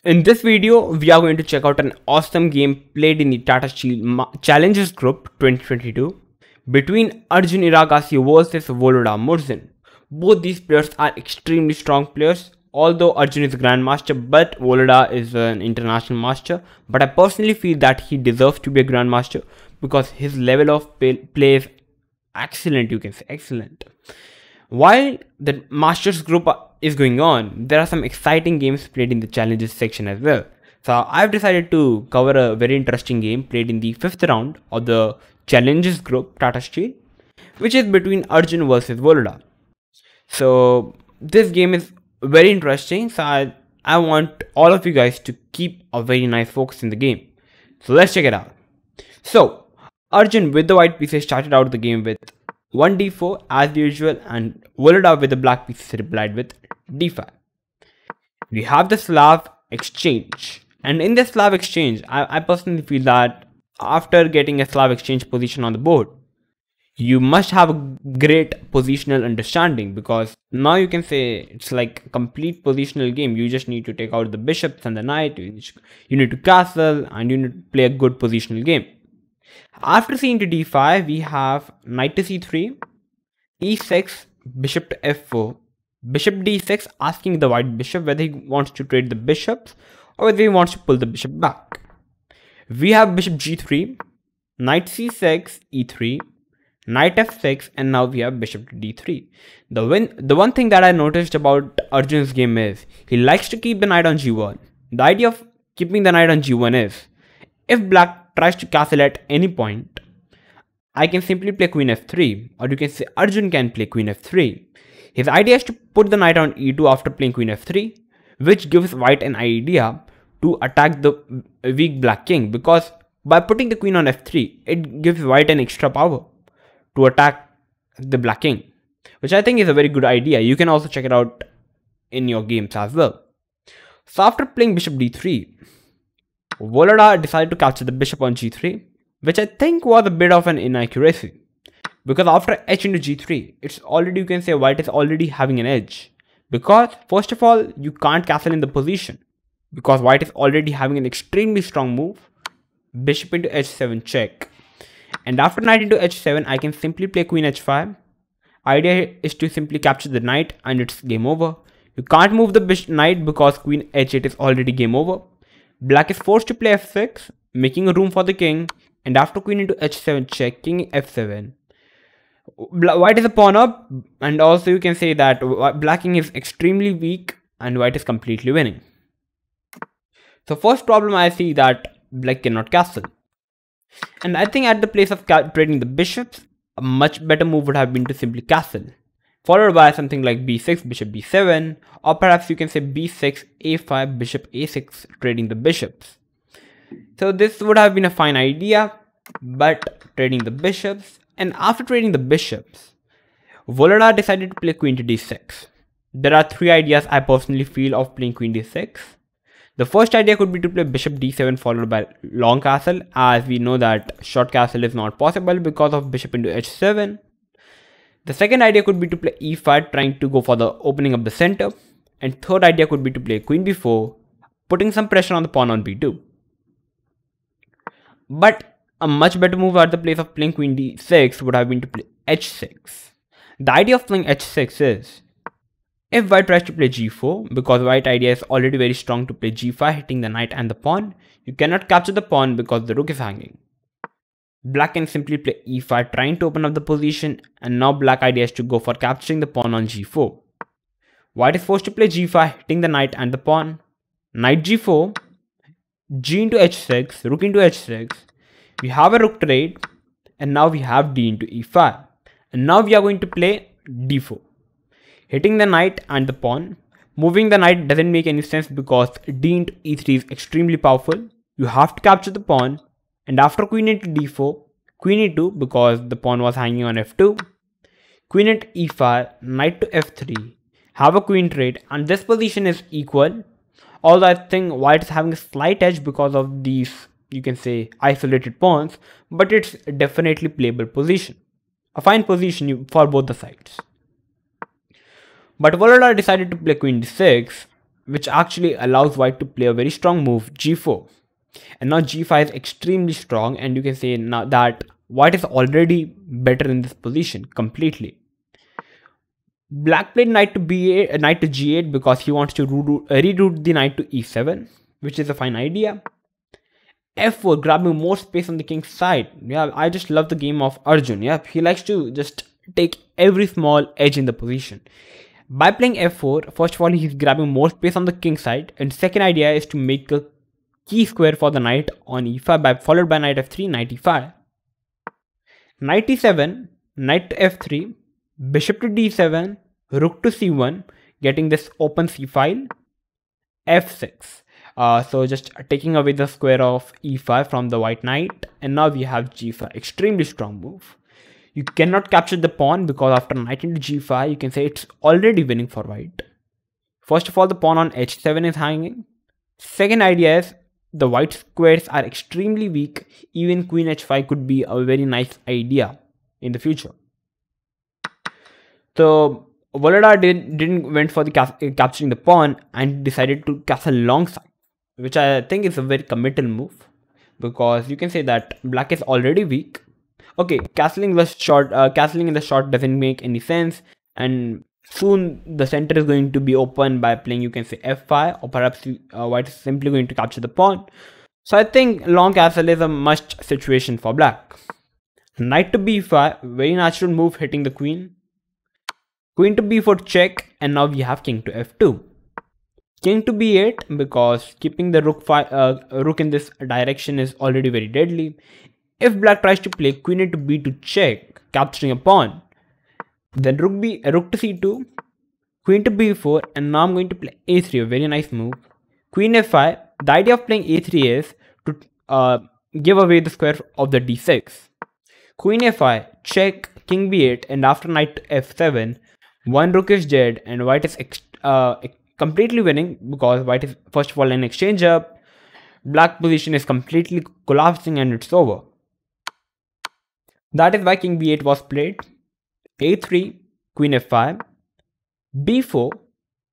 In this video, we are going to check out an awesome game played in the Tata Steel Challenges Group 2022 between Arjun Iragasi versus Volodya Murzin. Both these players are extremely strong players, although Arjun is a Grandmaster but Volodya is an International Master. But I personally feel that he deserves to be a Grandmaster because his level of play is excellent, you can say excellent. While the Masters Group is going on, there are some exciting games played in the Challenges section as well. So I've decided to cover a very interesting game played in the 5th round of the Challenges Group Tata Steel, which is between Arjun versus Volodya. So this game is very interesting, so I want all of you guys to keep a very nice focus in the game. So let's check it out. So Arjun with the white pieces started out the game with 1 d4 as usual, and Volodya with the black pieces replied with d5. We have the Slav exchange, and in the Slav exchange, I personally feel that after getting a Slav exchange position on the board, you must have a great positional understanding, because now you can say it's like a complete positional game. You just need to take out the bishops and the knight, you need to castle, and you need to play a good positional game. After c into d5, we have knight to c3, e6, bishop to f4, bishop d6, asking the white bishop whether he wants to trade the bishops or whether he wants to pull the bishop back. We have bishop g3, knight c6, e3, knight f6, and now we have bishop to d3. The one thing that I noticed about Arjun's game is he likes to keep the knight on g1. The idea of keeping the knight on g1 is, if black tries to castle at any point, I can simply play queen f3, or you can say Arjun can play queen f3. His idea is to put the knight on e2 after playing queen f3, which gives white an idea to attack the weak black king, because by putting the queen on f3, it gives white an extra power to attack the black king, which I think is a very good idea. You can also check it out in your games as well. So after playing bishop d3, Volodya decided to capture the bishop on g3, which I think was a bit of an inaccuracy, because after h into g3, it's already, you can say white is already having an edge, because first of all, you can't castle in the position, because white is already having an extremely strong move, bishop into h7 check, and after knight into h7, I can simply play queen h5. Idea is to simply capture the knight and it's game over. You can't move the knight because queen h8 is already game over. Black is forced to play f6, making a room for the king, and after queen into h7 check, king f7. White is a pawn up, and also you can say that black king is extremely weak and white is completely winning. So first problem I see that black cannot castle. And I think at the place of trading the bishops, a much better move would have been to simply castle, followed by something like b6, bishop b7, or perhaps you can say b6, a5, bishop a6, trading the bishops. So this would have been a fine idea, but trading the bishops, and after trading the bishops, Volodya decided to play queen to d6. There are three ideas I personally feel of playing queen d6. The first idea could be to play bishop d7 followed by long castle, as we know that short castle is not possible because of bishop into h7. The second idea could be to play e5, trying to go for the opening of the center. And third idea could be to play queen b4, putting some pressure on the pawn on b2. But a much better move at the place of playing queen d6 would have been to play h6. The idea of playing h6 is, if white tries to play g4, because white idea is already very strong to play g5, hitting the knight and the pawn, you cannot capture the pawn because the rook is hanging. Black can simply play e5, trying to open up the position, and now black idea is to go for capturing the pawn on g4. White is forced to play g5, hitting the knight and the pawn. Knight g4, g into h6, rook into h6. We have a rook trade, and now we have d into e5. And now we are going to play d4, hitting the knight and the pawn. Moving the knight doesn't make any sense because d into e3 is extremely powerful. You have to capture the pawn. And after queen into d4, queen e2 because the pawn was hanging on f2, queen into e5, knight to f3, have a queen trade, and this position is equal. Although I think white is having a slight edge because of these, you can say, isolated pawns, but it's definitely playable position. A fine position for both the sides. But Volodya decided to play queen d6, which actually allows white to play a very strong move, g4. And now g5 is extremely strong, and you can say now that white is already better in this position completely. Black played knight to b8, knight to g8 because he wants to reroute the knight to e7, which is a fine idea. f4, grabbing more space on the king's side. Yeah, I just love the game of Arjun. Yeah, he likes to just take every small edge in the position. By playing f4, first of all, he's grabbing more space on the king side, and second idea is to make a key square for the knight on e5 followed by knight f3, knight e5. Knight e7, knight to f3, bishop to d7, rook to c1, getting this open c file, f6. So just taking away the square of e5 from the white knight, and now we have g5, extremely strong move. You cannot capture the pawn because after knight into g5, you can say it's already winning for white. First of all, the pawn on h7 is hanging. Second idea is the white squares are extremely weak. Even queen h5 could be a very nice idea in the future. So Volodar didn't went for the capturing the pawn and decided to castle long side, which I think is a very committal move, because you can say that black is already weak. Okay, castling in the short doesn't make any sense, and soon the center is going to be open by playing, you can say, f5, or perhaps white is simply going to capture the pawn. So I think long castle is a must situation for black. Knight to b5, very natural move, hitting the queen. Queen to b4 check, and now we have king to f2. King to b8, because keeping the rook in this direction is already very deadly. If black tries to play queen into b2 check, capturing a pawn, then rook to c2, queen to b4, and now I'm going to play a3, a very nice move. Queen f5. The idea of playing a3 is to give away the square of the d6. Queen f5, check, king b8, and after knight to f7, one rook is dead, and white is completely winning because white is first of all an exchange up. Black position is completely collapsing and it's over. That is why king b8 was played. a3, queen f5, b4,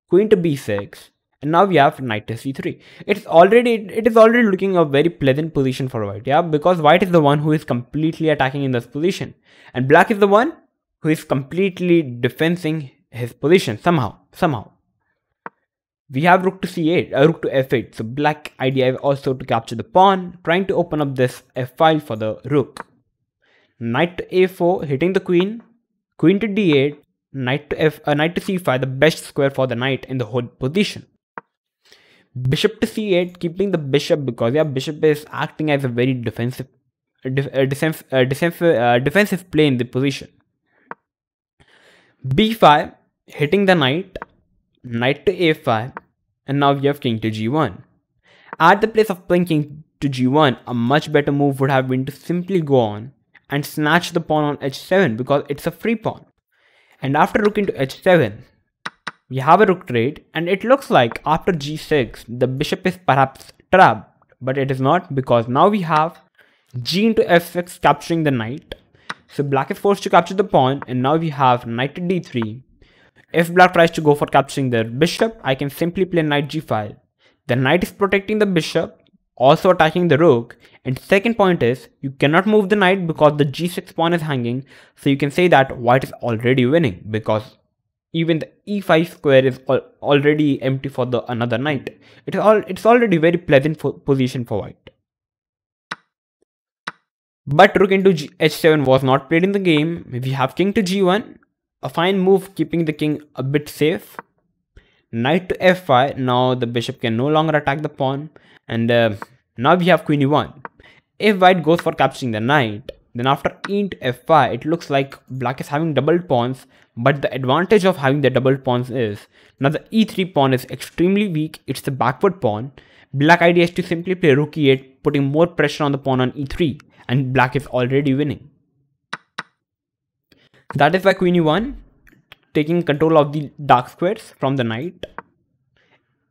queen to b6, and now we have knight to c3. It is already looking a very pleasant position for white, yeah, because white is the one who is completely attacking in this position, and black is the one who is completely defending his position somehow. We have rook to c8, rook to f8. So black idea is also to capture the pawn, trying to open up this f file for the rook. Knight to a4, hitting the queen. Queen to d8, knight to c5, the best square for the knight in the whole position. Bishop to c8, keeping the bishop because bishop is acting as a very defensive play in the position. b5, hitting the knight. Knight to a5, and now we have king to g1. At the place of playing king to g1, a much better move would have been to simply go on and snatch the pawn on h7 because it's a free pawn. And after rook into h7, we have a rook trade, and it looks like after g6, the bishop is perhaps trapped, but it is not, because now we have g into f6 capturing the knight. So black is forced to capture the pawn, and now we have knight to d3. If black tries to go for capturing the bishop, I can simply play knight g5. The knight is protecting the bishop, also attacking the rook. And second point is, you cannot move the knight because the g6 pawn is hanging. So you can say that white is already winning because even the e5 square is already empty for the another knight. It's already very pleasant position for white. But rook into h7 was not played in the game. We have king to g1. A fine move, keeping the king a bit safe. Knight to f5. Now the bishop can no longer attack the pawn. And now we have queen e1. If white goes for capturing the knight, then after e into f5, it looks like black is having doubled pawns. But the advantage of having the doubled pawns is, now the e3 pawn is extremely weak. It's the backward pawn. Black idea is to simply play rook e8, putting more pressure on the pawn on e3. And black is already winning. That is why queen e1, taking control of the dark squares from the knight.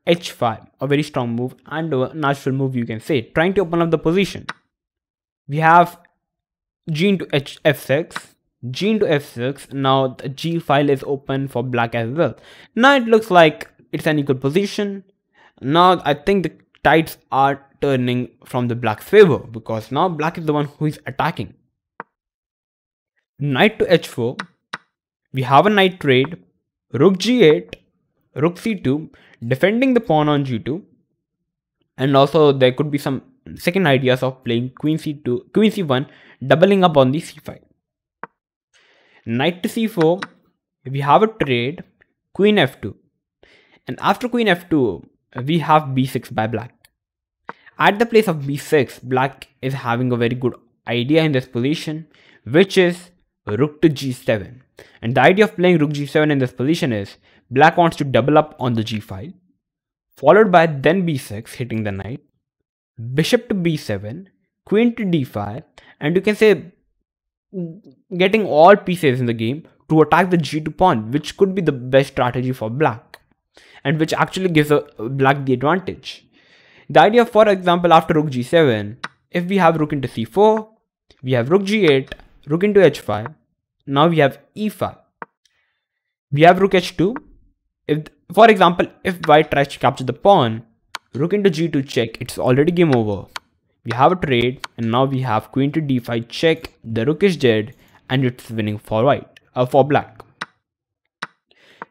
h5, a very strong move and a natural move, you can say, trying to open up the position. We have g into f6, g into f6. Now the g file is open for black as well. Now it looks like it's an equal position. now I think the tides are turning from the black's favor, because now black is the one who is attacking. Knight to h4, we have a knight trade, rook g8, rook c2, defending the pawn on g2, and also there could be some second ideas of playing queen c2, queen c1, doubling up on the c5. Knight to c4, we have a trade, queen f2, and after queen f2, we have b6 by black. At the place of b6, black is having a very good idea in this position, which is rook to g7. And the idea of playing rook g7 in this position is black wants to double up on the g5, followed by then b6, hitting the knight, bishop to b7, queen to d5, and you can say getting all pieces in the game to attack the g2 pawn, which could be the best strategy for black, and which actually gives black the advantage. The idea, for example, after rook g7, if we have rook into c4, we have rook g8, rook into h5, now we have e5. We have rook h2. If, for example, if white tries to capture the pawn, rook into g2 check, it's already game over. We have a trade, and now we have queen to d5 check, the rook is dead, and it's winning for for black.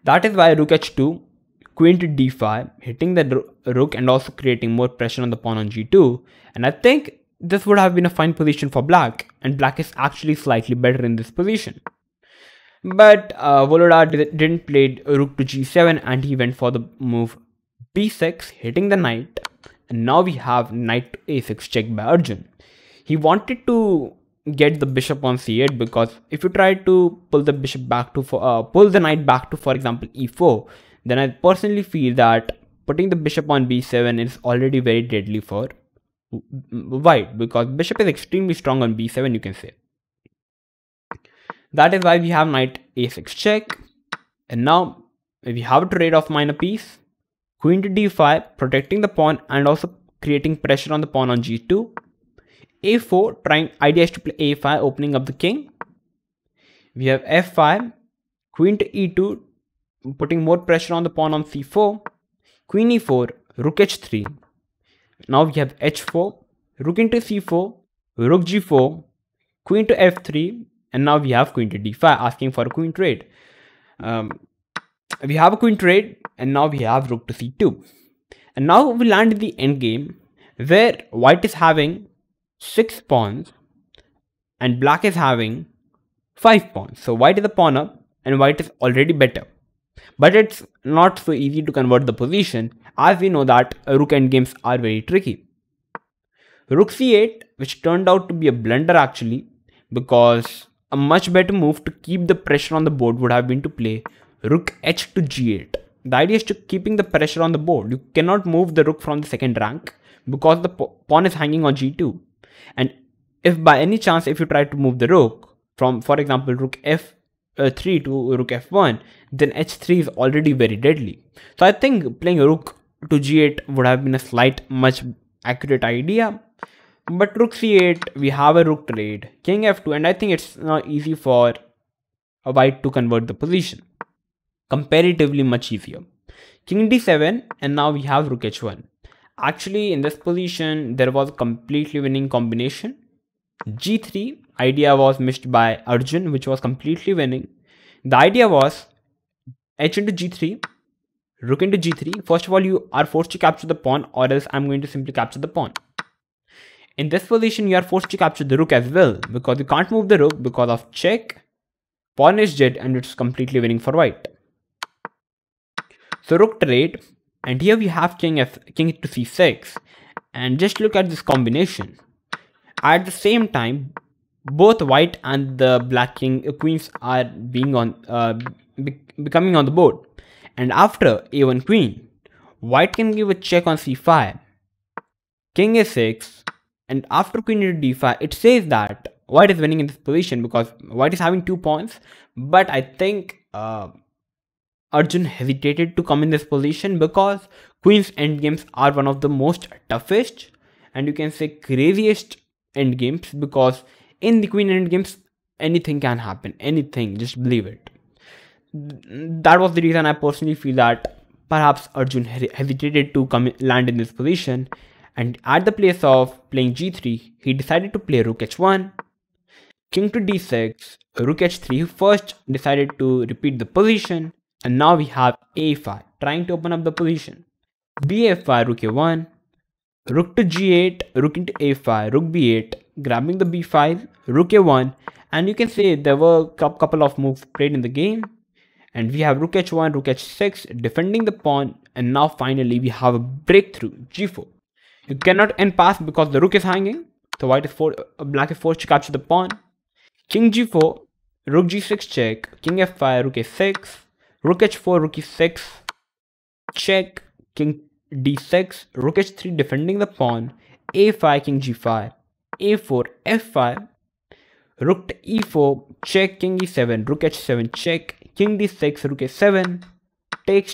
That is why rook h2, queen to d5, hitting the rook and also creating more pressure on the pawn on g2. And I think this would have been a fine position for black, and black is actually slightly better in this position. But Volodar didn't play rook to g7, and he went for the move b6, hitting the knight. And now we have knight to a6 check by Arjun. He wanted to get the bishop on c8, because if you try to pull the bishop back to pull the knight back to, for example, e4, then I personally feel that putting the bishop on b7 is already very deadly for white, because bishop is extremely strong on b7, you can say. That is why we have knight a6 check, and now we have a trade of minor piece, queen to d5, protecting the pawn and also creating pressure on the pawn on g2. a4, idea is to play a5, opening up the king. We have f5, queen to e2, putting more pressure on the pawn on c4, queen e4, rook h3. Now we have h4, rook into c4, rook g4, queen to f3, and now we have queen to d5, asking for a queen trade. We have a queen trade, and now we have rook to c2. And now we land in the endgame, where white is having 6 pawns, and black is having 5 pawns. So white is a pawn up, and white is already better. But it's not so easy to convert the position, as we know that rook endgames are very tricky. Rook c8, which turned out to be a blunder actually, because a much better move to keep the pressure on the board would have been to play rook h to g8. The idea is to keeping the pressure on the board. You cannot move the rook from the second rank, because the pawn is hanging on g2. And if by any chance, if you try to move the rook from, for example, rook f3 to rook f1, then h3 is already very deadly. So I think playing rook to g8 would have been a much accurate idea. But rook c8, we have a rook trade, king f2, and I think it's not easy for a white to convert the position. Comparatively much easier. King d7, and now we have rook h1. Actually, in this position, there was a completely winning combination. g3, idea was missed by Arjun, which was completely winning. The idea was h into g3, rook into g3. First of all, you are forced to capture the pawn, or else I'm going to simply capture the pawn. In this position, you are forced to capture the rook as well, because you can't move the rook because of check. Pawn is dead, and it's completely winning for white. So rook trade, and here we have king to c6, and just look at this combination. At the same time, both white and the black queens are being becoming on the board. And after a1 queen, white can give a check on c5, king a6, and after queen into d5, it says that white is winning in this position because white is having 2 pawns. But I think Arjun hesitated to come in this position because queen's endgames are one of the most toughest and you can say craziest endgames, because in the queen endgames anything can happen, anything, just believe it. That was the reason I personally feel that perhaps Arjun hesitated to land in this position, and at the place of playing g3, he decided to play rook h1, king to d6, rook h3. He first decided to repeat the position, and now we have a5, trying to open up the position. bf5, rook a1, rook to g8, rook into a5, rook b8, grabbing the b5, rook a1, and you can say there were a couple of moves played in the game, and we have rook h1, rook h6, defending the pawn, and now finally we have a breakthrough, g4. You cannot end pass because the rook is hanging, so black is forced to capture the pawn. King g4, rook g6 check, king f5, rook a6, rook h4, rook e6, check, king d6, rook h3 defending the pawn, a5, king g5, a4, f5, rook to e4, check, king e7, rook h7 check, king d6, rook a7,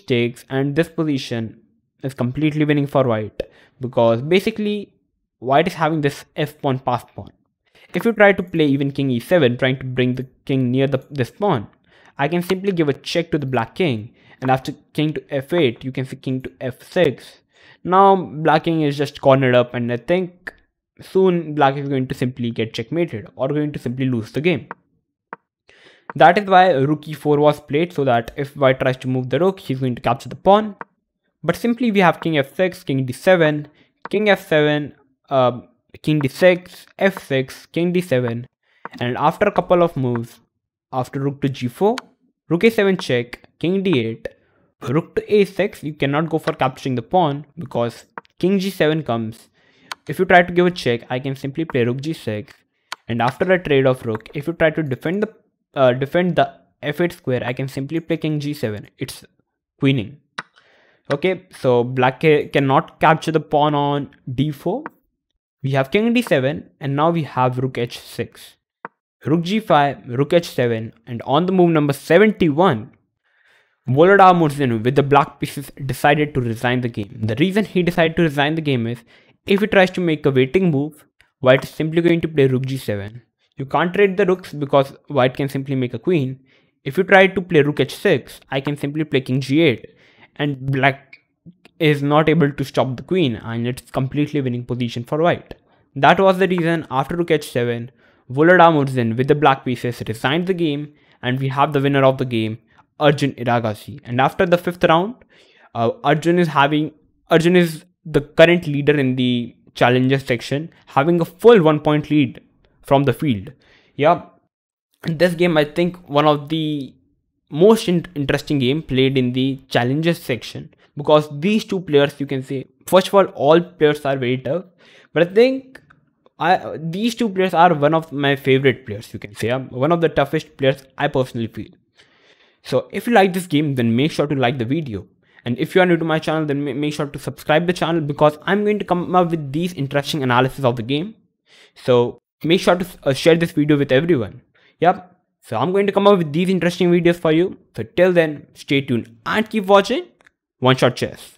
takes, and this position is completely winning for white, because basically white is having this f pawn pass pawn. If you try to play even king e7, trying to bring the king near this pawn, I can simply give a check to the black king, and after king to f8, you can see king to f6. Now black king is just cornered up, and I think soon black is going to simply get checkmated or going to simply lose the game. That is why rook e4 was played, so that if white tries to move the rook, he's going to capture the pawn. But simply we have king f6, king d7, king f7, king d6, f6, king d7, and after a couple of moves, after rook to g4, rook a7 check, king d8, rook to a6, you cannot go for capturing the pawn because king g7 comes. If you try to give a check, I can simply play rook g6, and after a trade of rook, if you try to defend the f8 square, I can simply play king g7. It's queening. Okay, so black cannot capture the pawn on d4. We have king d7, and now we have rook h6, rook g5, rook h7, and on the move number 71, Volodar Murzin with the black pieces decided to resign the game. The reason he decided to resign the game is, if he tries to make a waiting move, white is simply going to play rook g7. You can't trade the rooks because white can simply make a queen. If you try to play rook h6, I can simply play king g8, and black is not able to stop the queen, and it's completely winning position for white. That was the reason after rook h7, Volodar Murzin with the black pieces resigned the game, and we have the winner of the game, Arjun Iragasi. And after the 5th round, Arjun is the current leader in the challenger section, having a full 1 point lead from the field. Yeah, in this game, I think one of the most interesting game played in the challenger section, because these two players, you can say, first of all players are very tough, but I think these two players are one of my favorite players, you can say, one of the toughest players I personally feel. So if you like this game, then make sure to like the video, and if you are new to my channel, then make sure to subscribe the channel, because I'm going to come up with these interesting analysis of the game. So make sure to share this video with everyone. Yep. So I'm going to come up with these interesting videos for you. So till then, stay tuned and keep watching One Shot Chess.